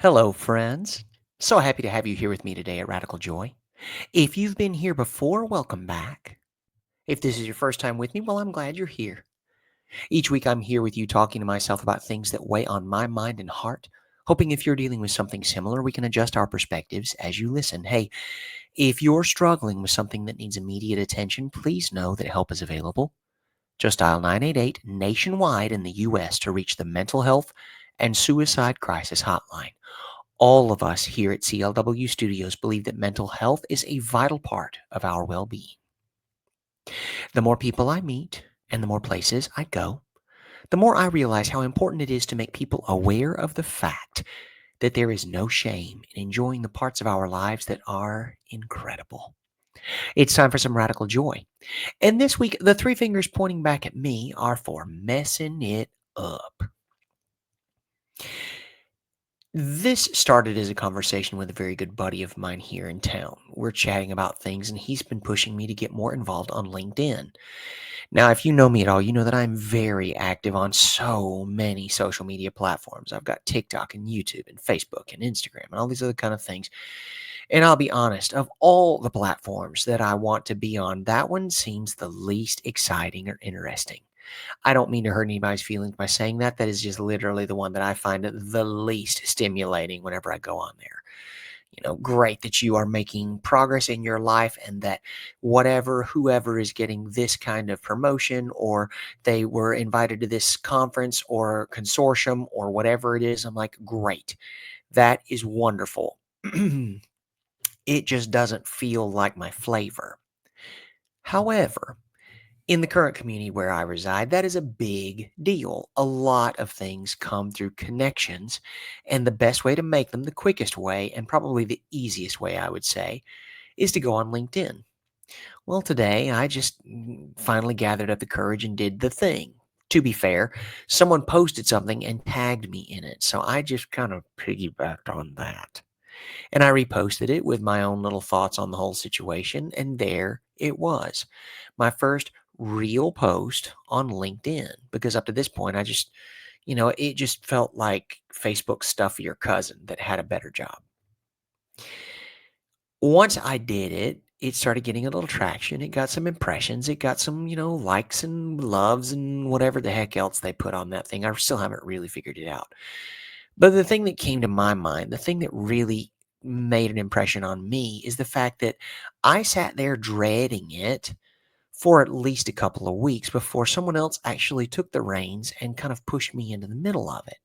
Hello, friends. So happy to have you here with me today at Radical Joy. If you've been here before, welcome back. If this is your first time with me, well, I'm glad you're here. Each week, I'm here with you talking to myself about things that weigh on my mind and heart, hoping if you're dealing with something similar, we can adjust our perspectives as you listen. Hey, if you're struggling with something that needs immediate attention, please know that help is available. Just dial 988 nationwide in the U.S. to reach the Mental Health and Suicide Crisis Hotline. All of us here at CLW Studios believe that mental health is a vital part of our well being. The more people I meet and the more places I go, the more I realize how important it is to make people aware of the fact that there is no shame in enjoying the parts of our lives that are incredible. It's time for some radical joy. And this week, the three fingers pointing back at me are for messing it up. This started as a conversation with a very good buddy of mine here in town. We're chatting about things, and he's been pushing me to get more involved on LinkedIn. Now, if you know me at all, you know that I'm very active on so many social media platforms. I've got TikTok and YouTube and Facebook and Instagram and all these other kind of things. And I'll be honest, of all the platforms that I want to be on, that one seems the least exciting or interesting. I don't mean to hurt anybody's feelings by saying that. That is just literally the one that I find the least stimulating whenever I go on there. Great that you are making progress in your life and that whoever is getting this kind of promotion or they were invited to this conference or consortium or whatever it is. I'm like, great. That is wonderful. It just doesn't feel like my flavor. However, in the current community where I reside, that is a big deal. A lot of things come through connections, and the best way to make them, the quickest way, and probably the easiest way, I would say, is to go on LinkedIn. Well, today I just finally gathered up the courage and did the thing. To be fair, someone posted something and tagged me in it, so I just kind of piggybacked on that. And I reposted it with my own little thoughts on the whole situation. And there it was. My first real post on LinkedIn. Because up to this point, it just felt like Facebook stuff for your cousin that had a better job. Once I did it, it started getting a little traction. It got some impressions. It got some, likes and loves and whatever the heck else they put on that thing. I still haven't really figured it out. But the thing that came to my mind, the thing that really made an impression on me is the fact that I sat there dreading it for at least a couple of weeks before someone else actually took the reins and kind of pushed me into the middle of it.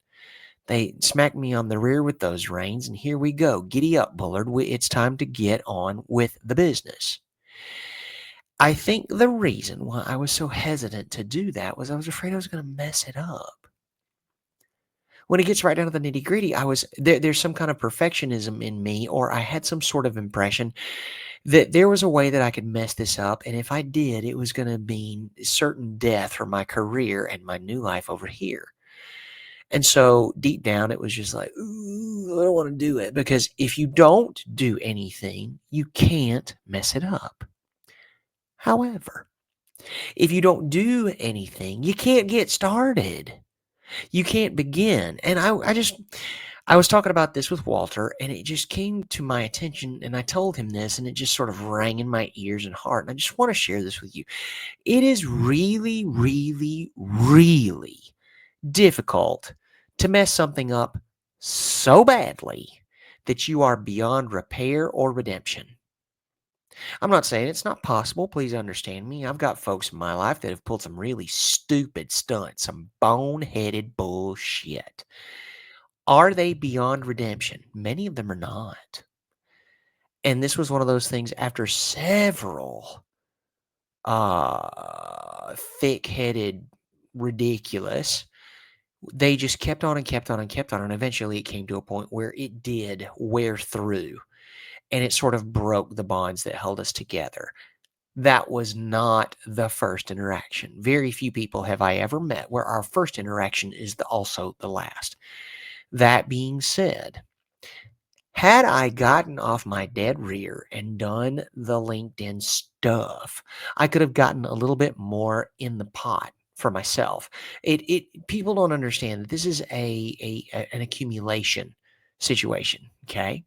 They smacked me on the rear with those reins, and here we go. Giddy up, Bullard. It's time to get on with the business. I think the reason why I was so hesitant to do that was I was afraid I was going to mess it up. When it gets right down to the nitty gritty, there's some kind of perfectionism in me, or I had some sort of impression that there was a way that I could mess this up. And if I did, it was going to mean certain death for my career and my new life over here. And so deep down, it was just like, ooh, I don't want to do it because if you don't do anything, you can't mess it up. However, if you don't do anything, you can't get started. You can't begin. And I was talking about this with Walter, and it just came to my attention, and I told him this, and it just sort of rang in my ears and heart. And I just want to share this with you. It is really, really, really difficult to mess something up so badly that you are beyond repair or redemption. I'm not saying it's not possible. Please understand me. I've got folks in my life that have pulled some really stupid stunts, some boneheaded bullshit. Are they beyond redemption? Many of them are not. And this was one of those things after several thick-headed ridiculous, they just kept on and kept on and kept on, and eventually it came to a point where it did wear through, and it sort of broke the bonds that held us together. That was not the first interaction. Very few people have I ever met where our first interaction is also the last. That being said, had I gotten off my dead rear and done the LinkedIn stuff, I could have gotten a little bit more in the pot for myself. It people don't understand that this is an accumulation situation. Okay.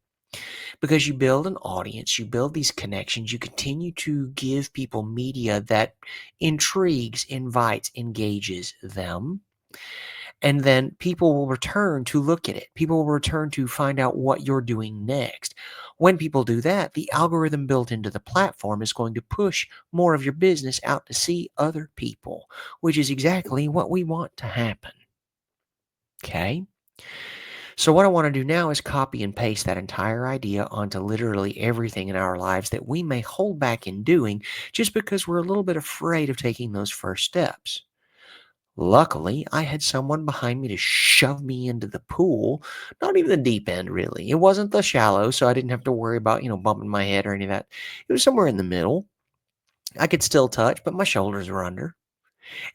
Because you build an audience, you build these connections, you continue to give people media that intrigues, invites, engages them. And then people will return to look at it. People will return to find out what you're doing next. When people do that, the algorithm built into the platform is going to push more of your business out to see other people, which is exactly what we want to happen. Okay. So, what I want to do now is copy and paste that entire idea onto literally everything in our lives that we may hold back in doing just because we're a little bit afraid of taking those first steps. Luckily, I had someone behind me to shove me into the pool. Not even the deep end, really. It wasn't the shallow, so I didn't have to worry about, bumping my head or any of that. It was somewhere in the middle. I could still touch, but my shoulders were under.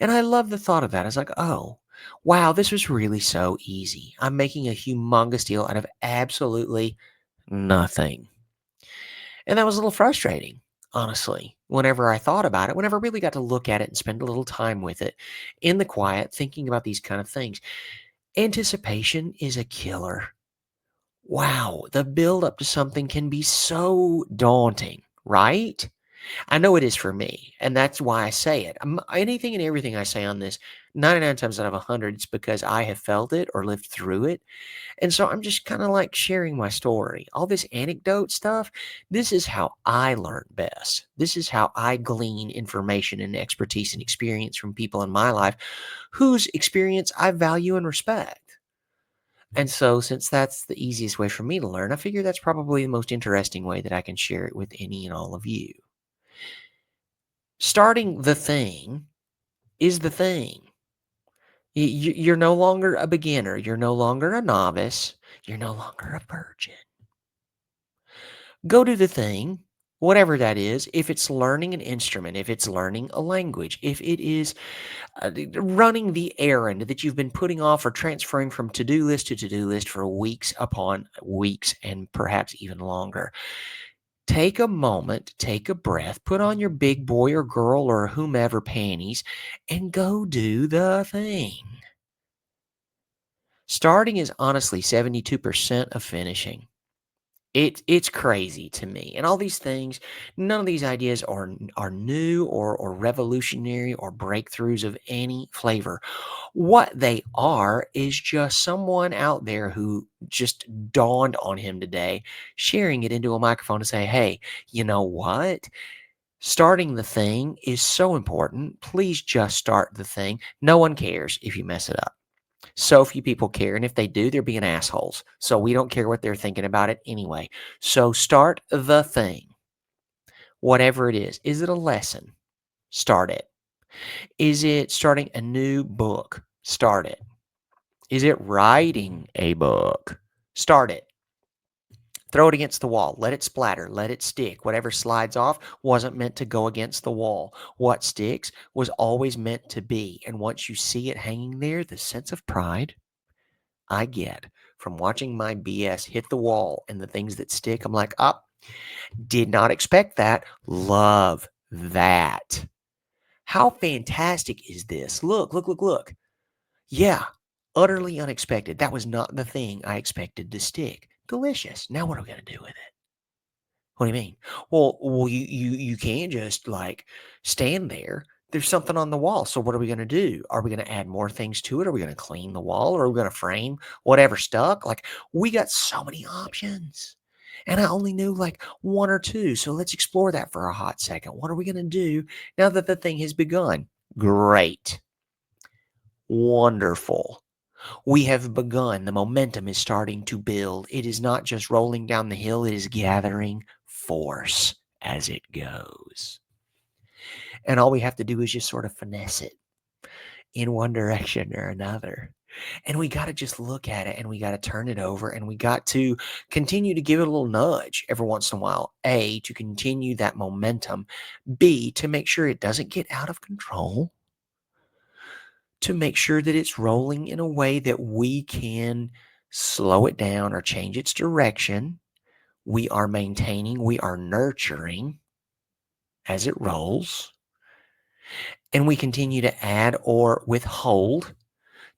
And I love the thought of that. I was like, oh, wow, this was really so easy. I'm making a humongous deal out of absolutely nothing. And that was a little frustrating, honestly, whenever I thought about it, whenever I really got to look at it and spend a little time with it in the quiet, thinking about these kind of things. Anticipation is a killer. Wow, the build up to something can be so daunting, right? I know it is for me, and that's why I say it. Anything and everything I say on this, 99 times out of 100, it's because I have felt it or lived through it. And so I'm just kind of like sharing my story. All this anecdote stuff, this is how I learn best. This is how I glean information and expertise and experience from people in my life whose experience I value and respect. And so, since that's the easiest way for me to learn, I figure that's probably the most interesting way that I can share it with any and all of you. Starting the thing is the thing. You're no longer a beginner. You're no longer a novice. You're no longer a virgin. Go do the thing, whatever that is. If it's learning an instrument, if it's learning a language, if it is running the errand that you've been putting off or transferring from to-do list to to-do list for weeks upon weeks and perhaps even longer. Take a moment, take a breath, put on your big boy or girl or whomever panties, and go do the thing. Starting is honestly 72% of finishing. It's crazy to me. And all these things, none of these ideas are new or revolutionary or breakthroughs of any flavor. What they are is just someone out there who just dawned on him today, sharing it into a microphone to say, hey, you know what? Starting the thing is so important. Please just start the thing. No one cares if you mess it up. So few people care, and if they do, they're being assholes. So we don't care what they're thinking about it anyway. So start the thing, whatever it is. Is it a lesson? Start it. Is it starting a new book? Start it. Is it writing a book? Start it. Throw it against the wall. Let it splatter. Let it stick. Whatever slides off wasn't meant to go against the wall. What sticks was always meant to be. And once you see it hanging there, the sense of pride I get from watching my BS hit the wall and the things that stick, I'm like, up, did not expect that. Love that. How fantastic is this? Look, look, look, look. Yeah, utterly unexpected. That was not the thing I expected to stick. Delicious. Now what are we going to do with it? What do you mean? Well, you can't just like stand there. There's something on the wall. So what are we going to do? Are we going to add more things to it? Are we going to clean the wall? Or are we going to frame whatever stuck? Like we got so many options. And I only knew like one or two. So let's explore that for a hot second. What are we going to do now that the thing has begun? Great. Wonderful. We have begun. The momentum is starting to build. It is not just rolling down the hill, it is gathering force as it goes. And all we have to do is just sort of finesse it in one direction or another. And we got to just look at it and we got to turn it over and we got to continue to give it a little nudge every once in a while. A, to continue that momentum. B, to make sure it doesn't get out of control. To make sure that it's rolling in a way that we can slow it down or change its direction. We are maintaining, we are nurturing as it rolls. And we continue to add or withhold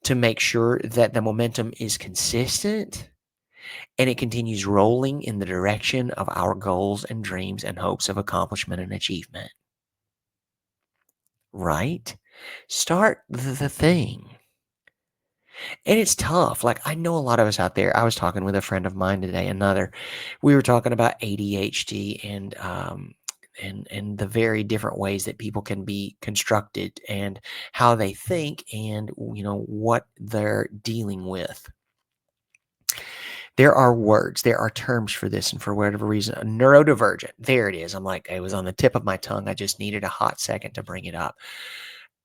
to make sure that the momentum is consistent and it continues rolling in the direction of our goals and dreams and hopes of accomplishment and achievement. Right? Start the thing. And it's tough. Like, I know a lot of us out there. I was talking with a friend of mine today, another. We were talking about ADHD and the very different ways that people can be constructed and how they think and what they're dealing with. There are words, there are terms for this, and for whatever reason, a neurodivergent. There it is. I'm like, it was on the tip of my tongue. I just needed a hot second to bring it up.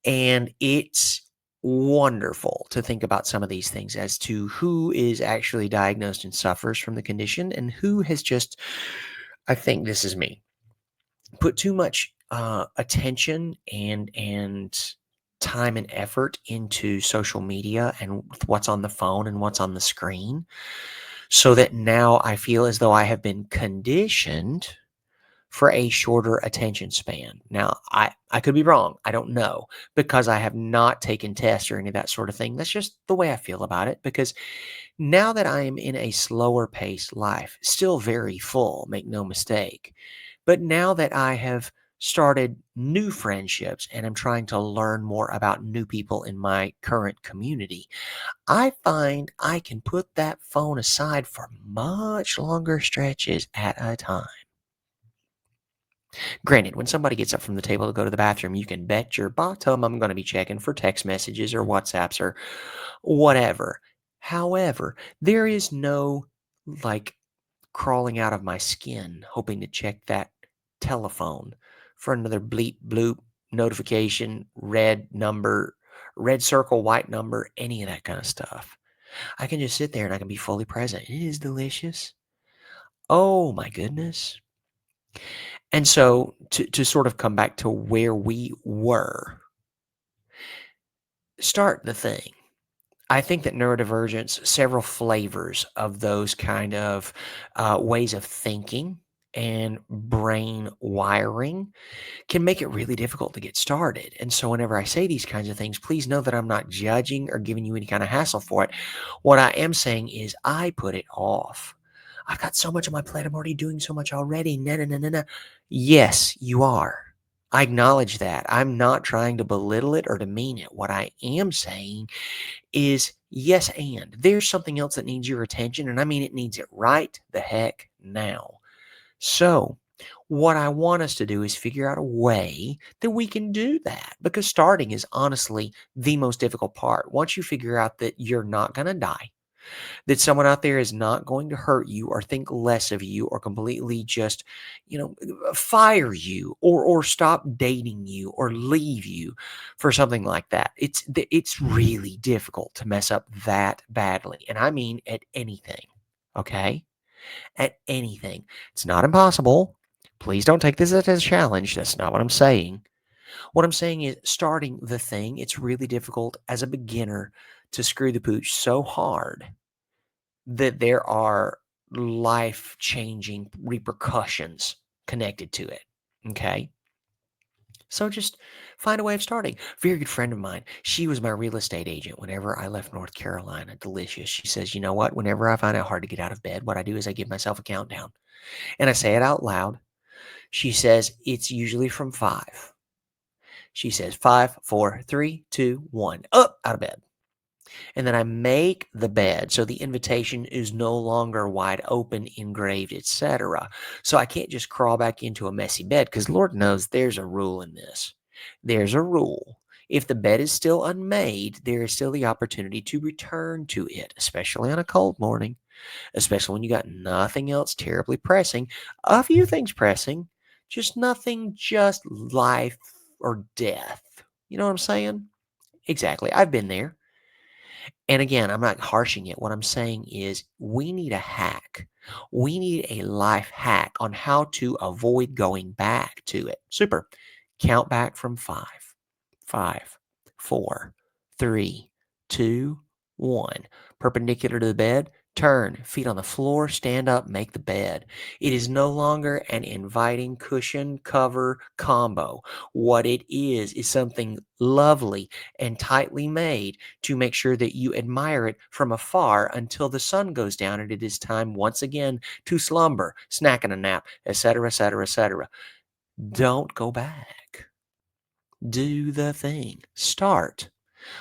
And it's wonderful to think about some of these things as to who is actually diagnosed and suffers from the condition and who has just, I think this is me, put too much attention and time and effort into social media and what's on the phone and what's on the screen, so that now I feel as though I have been conditioned for a shorter attention span. Now, I could be wrong. I don't know, because I have not taken tests or any of that sort of thing. That's just the way I feel about it, because now that I am in a slower paced life, still very full, make no mistake, but now that I have started new friendships and I'm trying to learn more about new people in my current community, I find I can put that phone aside for much longer stretches at a time. Granted, when somebody gets up from the table to go to the bathroom, you can bet your bottom I'm going to be checking for text messages or WhatsApps or whatever. However, there is no like crawling out of my skin hoping to check that telephone for another bleep bloop notification, red number, red circle, white number, any of that kind of stuff. I can just sit there and I can be fully present. It is delicious. Oh my goodness. And so to sort of come back to where we were, start the thing. I think that neurodivergence, several flavors of those kind of ways of thinking and brain wiring can make it really difficult to get started. And so, whenever I say these kinds of things, please know that I'm not judging or giving you any kind of hassle for it. What I am saying is, I put it off. I've got so much on my plate. I'm already doing so much already. No, no, no, no, no. Yes, you are. I acknowledge that. I'm not trying to belittle it or demean it. What I am saying is yes, and there's something else that needs your attention. And I mean, it needs it right the heck now. So, what I want us to do is figure out a way that we can do that, because starting is honestly the most difficult part. Once you figure out that you're not going to die, that someone out there is not going to hurt you or think less of you or completely just, fire you or stop dating you or leave you for something like that. It's really difficult to mess up that badly. And I mean at anything. Okay? At anything. It's not impossible. Please don't take this as a challenge. That's not what I'm saying. What I'm saying is, starting the thing, it's really difficult as a beginner to screw the pooch so hard that there are life changing repercussions connected to it. Okay. So just find a way of starting. Very good friend of mine. She was my real estate agent whenever I left North Carolina. Delicious. She says, you know what? Whenever I find it hard to get out of bed, what I do is I give myself a countdown and I say it out loud. She says it's usually from 5. She says 5, 4, 3, 2, 1. Up out of bed. And then I make the bed so the invitation is no longer wide open, engraved, etc. So I can't just crawl back into a messy bed, because Lord knows there's a rule in this. There's a rule. If the bed is still unmade, there is still the opportunity to return to it, especially on a cold morning, especially when you got nothing else terribly pressing. A few things pressing, just nothing, just life or death. You know what I'm saying? Exactly. I've been there. And again, I'm not harshing it. What I'm saying is we need a hack. We need a life hack on how to avoid going back to it. Super. Count back from 5, 5, 4, 3, 2, 1. Perpendicular to the bed, turn, feet on the floor, stand up, make the bed. It is no longer an inviting cushion cover combo. What it is something lovely and tightly made to make sure that you admire it from afar until the sun goes down and it is time once again to slumber, snack and a nap, etc., etc., etc. Don't go back. Do the thing. Start.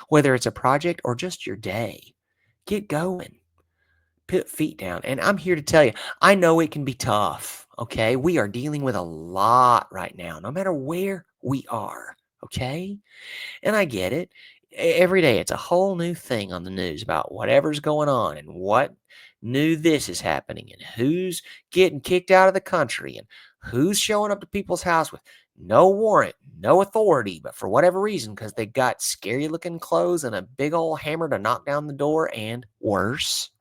Whether it's a project or just your day, get going. Put feet down. And I'm here to tell you, I know it can be tough. Okay. We are dealing with a lot right now, no matter where we are. Okay. And I get it. Every day, it's a whole new thing on the news about whatever's going on and what new this is happening and who's getting kicked out of the country and who's showing up to people's house with no warrant, no authority, but for whatever reason, because they got scary looking clothes and a big old hammer to knock down the door, and worse,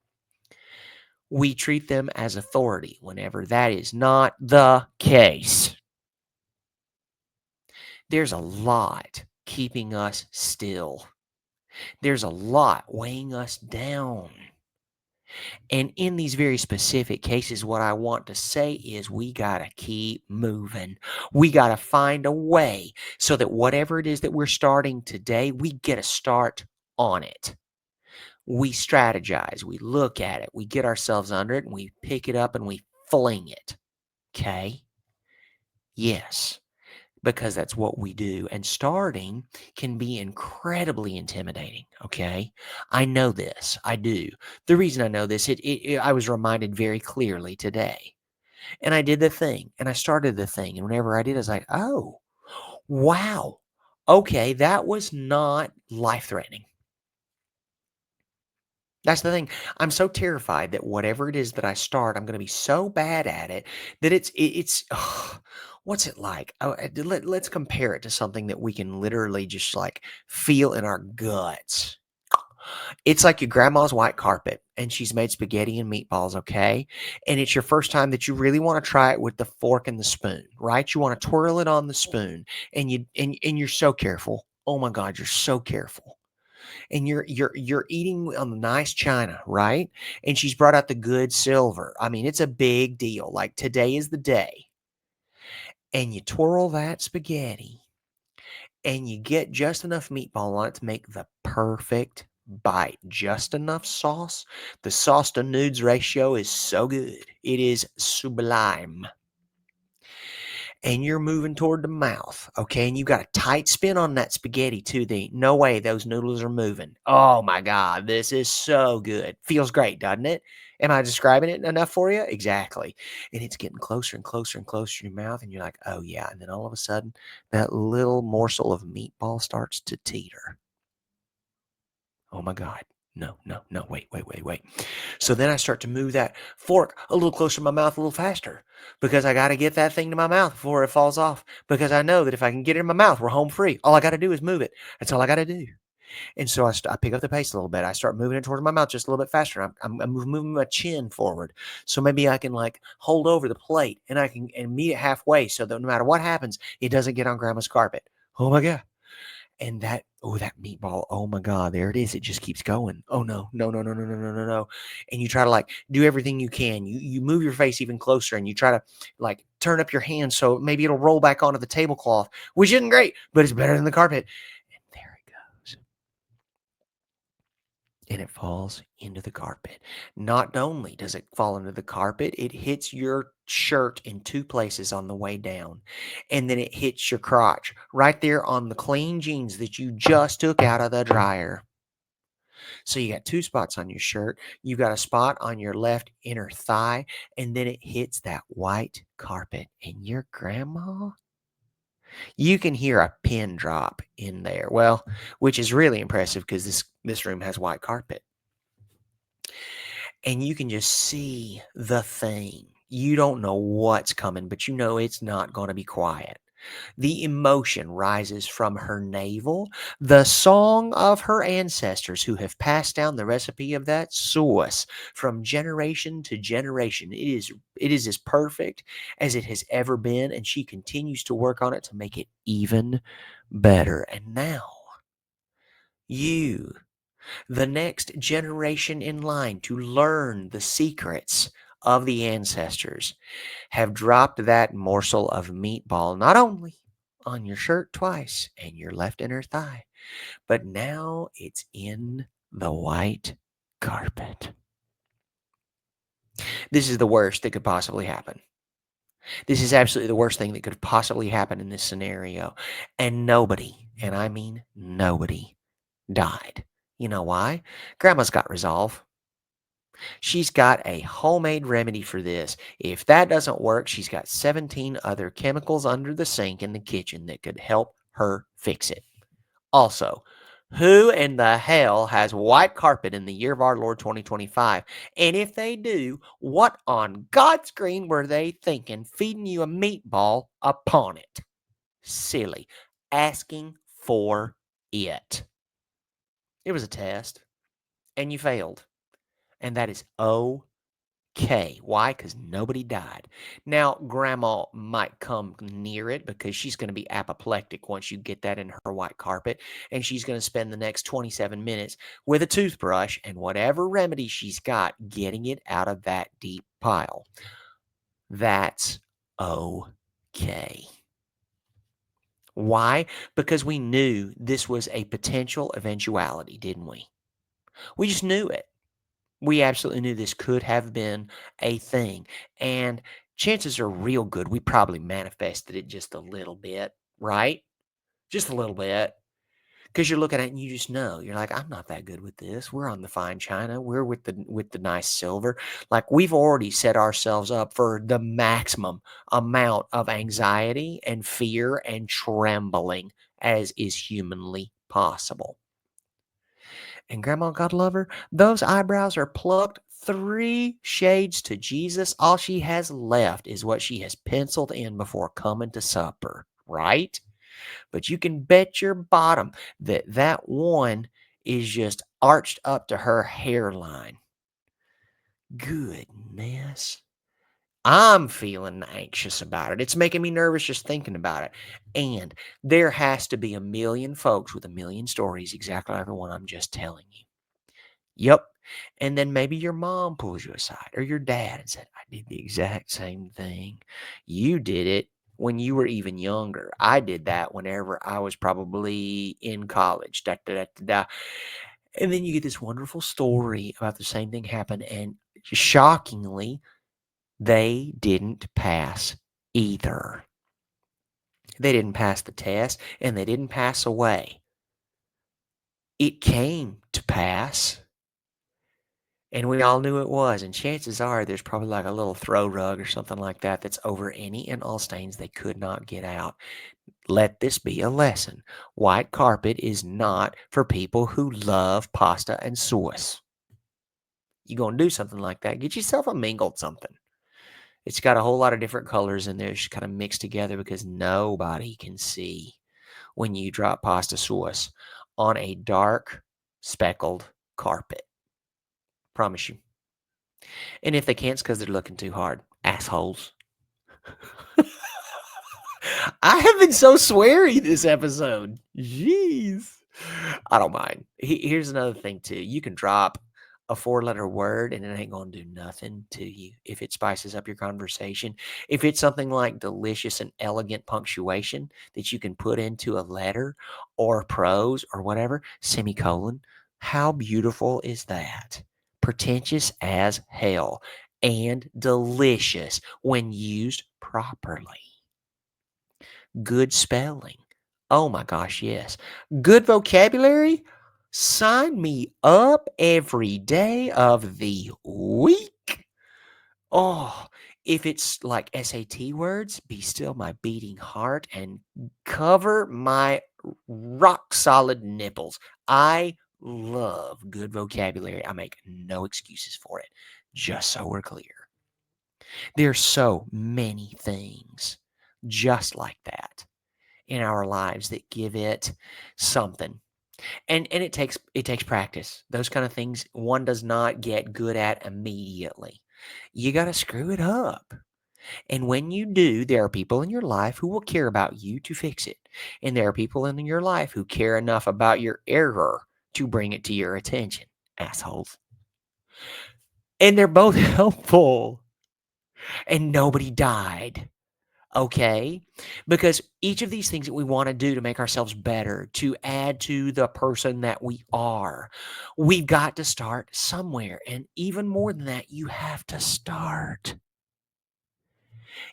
we treat them as authority whenever that is not the case. There's a lot keeping us still. There's a lot weighing us down. And in these very specific cases, what I want to say is we got to keep moving. We got to find a way so that whatever it is that we're starting today, we get a start on it. We strategize, we look at it, we get ourselves under it, and we pick it up and we fling it. Okay? Yes, because that's what we do. And starting can be incredibly intimidating. Okay. I know this. I do. The reason I know this, I was reminded very clearly today. And I did the thing and I started the thing. And whenever I did, I was like, oh, wow. Okay. That was not life threatening. That's the thing. I'm so terrified that whatever it is that I start, I'm going to be so bad at it that it's ugh, what's it like? Oh, let's compare it to something that we can literally just like feel in our guts. It's like your grandma's white carpet and she's made spaghetti and meatballs, okay? And it's your first time that you really want to try it with the fork and the spoon, right? You want to twirl it on the spoon and you're so careful. Oh my God, you're so careful and you're eating on the nice china, right? And she's brought out the good silver. I mean, it's a big deal. Like today is the day. And you twirl that spaghetti and you get just enough meatball on it to make the perfect bite. Just enough sauce. The sauce to nudes ratio is so good. It is sublime. And you're moving toward the mouth, okay? And you got a tight spin on that spaghetti too. No way those noodles are moving. Oh my God, this is so good. Feels great, doesn't it? Am I describing it enough for you? Exactly. And it's getting closer and closer and closer to your mouth, and you're like, oh yeah. And then all of a sudden, that little morsel of meatball starts to teeter. Oh my God. No, no, no, wait, wait, wait, wait. So then I start to move that fork a little closer to my mouth a little faster because I got to get that thing to my mouth before it falls off. Because I know that if I can get it in my mouth, we're home free. All I got to do is move it. That's all I got to do. And so I pick up the pace a little bit. I start moving it towards my mouth just a little bit faster. I'm moving my chin forward. So maybe I can like hold over the plate and I can and meet it halfway so that no matter what happens, it doesn't get on grandma's carpet. Oh my God. And that meatball, oh my God, there it is. It just keeps going. Oh no, no, no, no, no, no, no, no, no. And you try to like do everything you can. You move your face even closer and you try to like turn up your hand so maybe it'll roll back onto the tablecloth, which isn't great, but it's better than the carpet. And there it goes. And it falls into the carpet. Not only does it fall into the carpet, it hits your shirt in two places on the way down. And then it hits your crotch right there on the clean jeans that you just took out of the dryer. So you got two spots on your shirt. You got a spot on your left inner thigh, and then it hits that white carpet. And your grandma, you can hear a pin drop in there. Well, which is really impressive because this room has white carpet. And you can just see the thing. You don't know what's coming, but you know it's not going to be quiet. The emotion rises from her navel, the song of her ancestors who have passed down the recipe of that sauce from generation to generation. It is as perfect as it has ever been, and she continues to work on it to make it even better. And now you The next generation in line to learn the secrets of the ancestors have dropped that morsel of meatball not only on your shirt twice and your left inner thigh, but now it's in the white carpet. This is the worst that could possibly happen. This is absolutely the worst thing that could possibly happen in this scenario. And nobody, and I mean nobody, died. You know why? Grandma's got resolve. She's got a homemade remedy for this. If that doesn't work, she's got 17 other chemicals under the sink in the kitchen that could help her fix it. Also, who in the hell has white carpet in the year of our Lord 2025? And if they do, what on God's green were they thinking feeding you a meatball upon it? Silly. Asking for it. It was a test, and you failed. And that is okay. Why? Because nobody died. Now, grandma might come near it because she's going to be apoplectic once you get that in her white carpet. And she's going to spend the next 27 minutes with a toothbrush and whatever remedy she's got getting it out of that deep pile. That's okay. Why? Because we knew this was a potential eventuality, didn't we? We just knew it. We absolutely knew this could have been a thing. And chances are real good we probably manifested it just a little bit, right? Just a little bit. Because you're looking at it and you just know. You're like, I'm not that good with this. We're on the fine china. We're with the nice silver. Like we've already set ourselves up for the maximum amount of anxiety and fear and trembling as is humanly possible. And Grandma, God love her, those eyebrows are plucked 3 shades to Jesus. All she has left is what she has penciled in before coming to supper, right? But you can bet your bottom that that one is just arched up to her hairline. Goodness. I'm feeling anxious about it. It's making me nervous just thinking about it. And there has to be a million folks with a million stories exactly like the one I'm just telling you. Yep. And then maybe your mom pulls you aside or your dad and said, I did the exact same thing. You did it when you were even younger. I did that whenever I was probably in college. Da, da, da, da, da. And then you get this wonderful story about the same thing happened. And shockingly, they didn't pass either. They didn't pass the test and they didn't pass away. It came to pass. And we all knew it was, and chances are there's probably like a little throw rug or something like that that's over any and all stains they could not get out. Let this be a lesson. White carpet is not for people who love pasta and sauce. You're going to do something like that, get yourself a mingled something. It's got a whole lot of different colors in there, just kind of mixed together because nobody can see when you drop pasta sauce on a dark speckled carpet. Promise you. And if they can't, it's because they're looking too hard. Assholes. I have been so sweary this episode. Jeez. I don't mind. Here's another thing, too. You can drop a 4-letter word and it ain't going to do nothing to you if it spices up your conversation. If it's something like delicious and elegant punctuation that you can put into a letter or prose or whatever, semicolon, how beautiful is that? Pretentious as hell and delicious when used properly. Good spelling. Oh my gosh, yes. Good vocabulary? Sign me up every day of the week. Oh, if it's like SAT words, be still my beating heart and cover my rock solid nipples. I love good vocabulary. I make no excuses for it, just so we're clear. There's so many things just like that in our lives that give it something. And it takes practice. Those kind of things one does not get good at immediately. You got to screw it up. And when you do, there are people in your life who will care about you to fix it. And there are people in your life who care enough about your error to bring it to your attention, assholes. And they're both helpful, and nobody died. Okay? Because each of these things that we want to do to make ourselves better, to add to the person that we are, we've got to start somewhere. And even more than that, you have to start.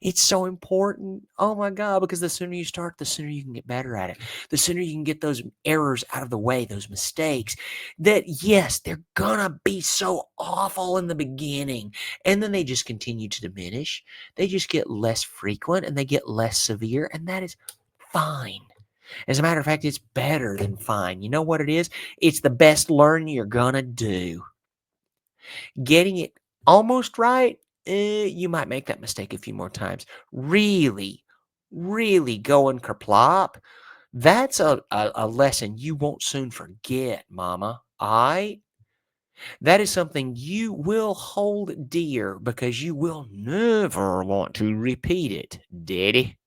It's so important. Oh my God, because the sooner you start, the sooner you can get better at it. The sooner you can get those errors out of the way, those mistakes that, yes, they're gonna be so awful in the beginning. And then they just continue to diminish. They just get less frequent and they get less severe. And that is fine. As a matter of fact, it's better than fine. You know what it is? It's the best learning you're gonna do. Getting it almost right, you might make that mistake a few more times. Really, really going kerplop, that's a lesson you won't soon forget, mama. That is something you will hold dear because you will never want to repeat it, daddy.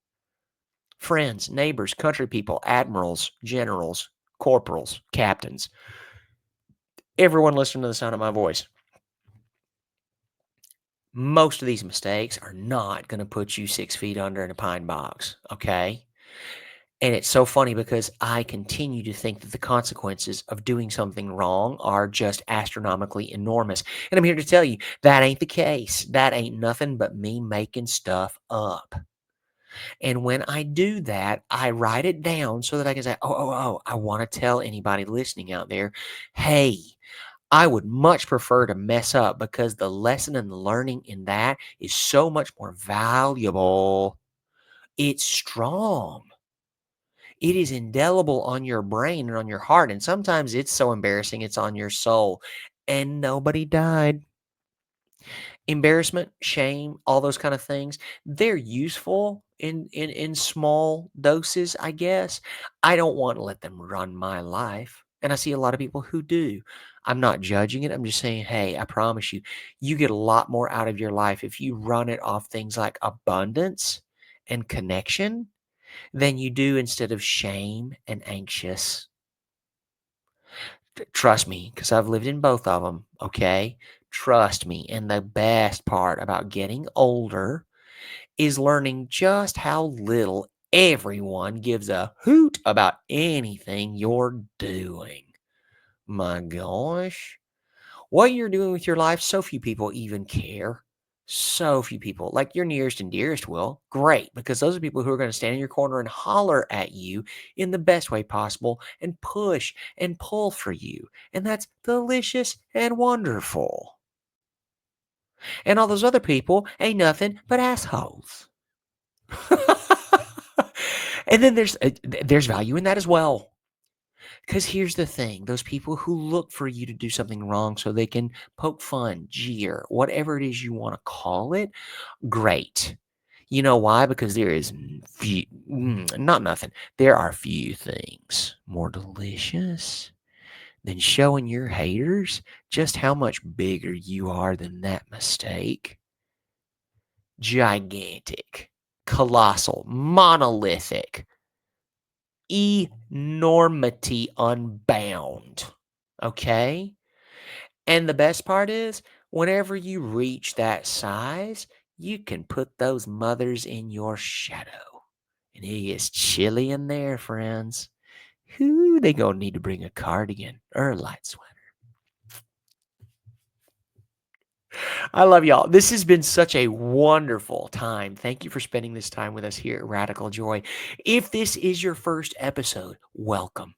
Friends, neighbors, country people, admirals, generals, corporals, captains, everyone listening to the sound of my voice. Most of these mistakes are not going to put you 6 feet under in a pine box, okay? And it's so funny because I continue to think that the consequences of doing something wrong are just astronomically enormous. And I'm here to tell you that ain't the case. That ain't nothing but me making stuff up. And when I do that, I write it down so that I can say, oh, I want to tell anybody listening out there, hey, I would much prefer to mess up because the lesson and the learning in that is so much more valuable. It's strong. It is indelible on your brain and on your heart. And sometimes it's so embarrassing, it's on your soul. And nobody died. Embarrassment, shame, all those kind of things, they're useful in small doses, I guess. I don't want to let them run my life. And I see a lot of people who do. I'm not judging it. I'm just saying, hey, I promise you, you get a lot more out of your life if you run it off things like abundance and connection than you do instead of shame and anxious. Trust me, because I've lived in both of them, okay? Trust me. And the best part about getting older is learning just how little everyone gives a hoot about anything you're doing. My gosh. What you're doing with your life, so few people even care. So few people, like your nearest and dearest will. Great, because those are people who are going to stand in your corner and holler at you in the best way possible and push and pull for you. And that's delicious and wonderful. And all those other people ain't nothing but assholes. And then there's value in that as well. Because here's the thing, those people who look for you to do something wrong so they can poke fun, jeer, whatever it is you want to call it, great. You know why? Because there is not nothing. There are few things more delicious than showing your haters just how much bigger you are than that mistake. Gigantic, colossal, monolithic, enormity unbound. Okay? And the best part is, whenever you reach that size, you can put those mothers in your shadow. And it gets chilly in there, friends. Who they gonna need to bring a cardigan or a light sweater. I love y'all. This has been such a wonderful time. Thank you for spending this time with us here at Radical Joy. If this is your first episode, welcome.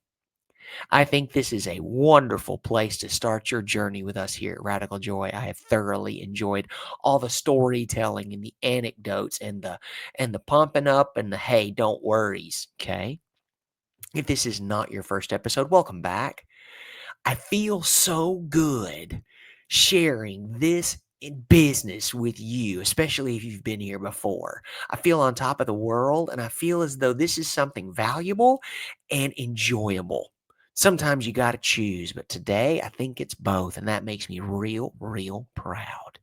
I think this is a wonderful place to start your journey with us here at Radical Joy. I have thoroughly enjoyed all the storytelling and the anecdotes and the pumping up and the hey, don't worries. Okay. If this is not your first episode, welcome back. I feel so good sharing this business with you, especially if you've been here before. I feel on top of the world and I feel as though this is something valuable and enjoyable. Sometimes you got to choose, but today I think it's both, and that makes me real, real proud.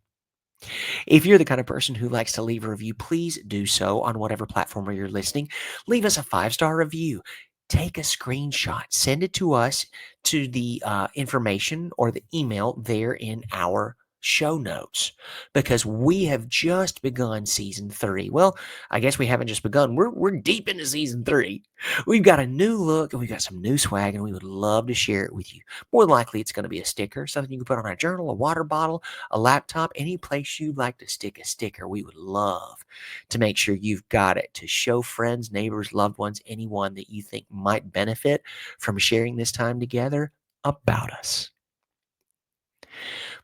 If you're the kind of person who likes to leave a review, please do so on whatever platform where you're listening. Leave us a 5-star review. take a screenshot, send it to us to the information or the email there in our show notes because we have just begun season 3. Well, I guess we haven't just begun. We're deep into season 3. We've got a new look and we've got some new swag and we would love to share it with you. More than likely it's going to be a sticker, something you can put on a journal, a water bottle, a laptop, any place you'd like to stick a sticker. We would love to make sure you've got it to show friends, neighbors, loved ones, anyone that you think might benefit from sharing this time together about us.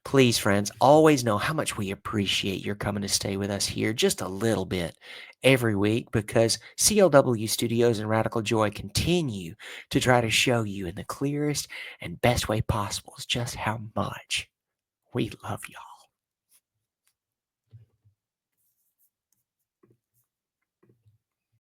Please, friends, always know how much we appreciate your coming to stay with us here just a little bit every week because CLW Studios and Radical Joy continue to try to show you in the clearest and best way possible just how much we love y'all.